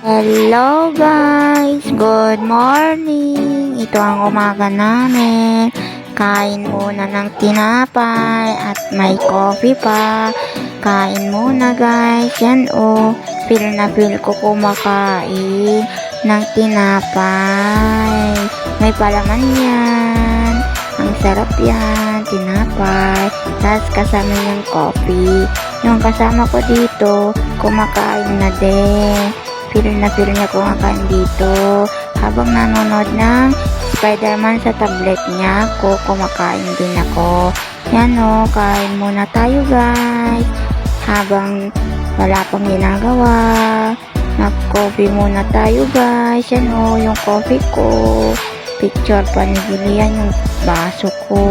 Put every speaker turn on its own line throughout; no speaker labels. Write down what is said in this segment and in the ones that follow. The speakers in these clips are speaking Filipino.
Hello guys! Good morning! Ito ang umaga namin. Kain muna ng tinapay at may coffee pa. Kain muna guys. Yan feel na feel ko kumakain ng tinapay. May palaman yan. Ang sarap yan, tinapay. Tapos kasama yung coffee. Yung kasama ko dito, kumakain na din. Feel na feel niya kumakain dito. Habang nanonood ng Spider-Man sa tablet niya, kumakain din ako. Yan kain muna tayo guys. Habang wala pang ginagawa, mag-coffee muna tayo guys. Yan yung coffee ko. Picture pa ni Julian yung baso ko.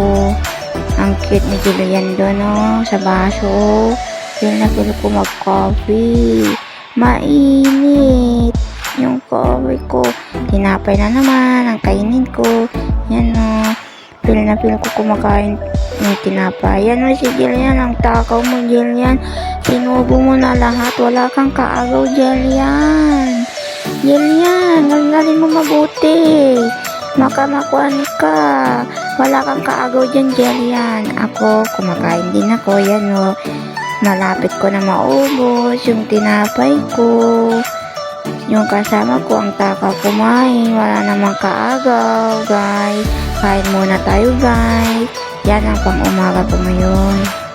Ang cute ni Julian doon sa baso. Feel na feel ko mag-coffee. Mainit yung coffee ko. Tinapay na naman ang kainin ko. Yan feel na feel ko kumakain ng tinapay. Yan si Jillian, ang takaw mo Jillian. Sinubo mo na lahat. Wala kang kaagaw Jillian. Jillian, galgalin mo mabuti. Makamakuan ka. Wala kang kaagaw dyan Jillian. Ako, kumakain din ako. Yan malapit ko na maubos yung tinapay ko. Yung kasama ko ang takaw kumain. Wala namang kaagaw guys. Kain muna tayo guys. Yan ang pang umaga ko ngayon.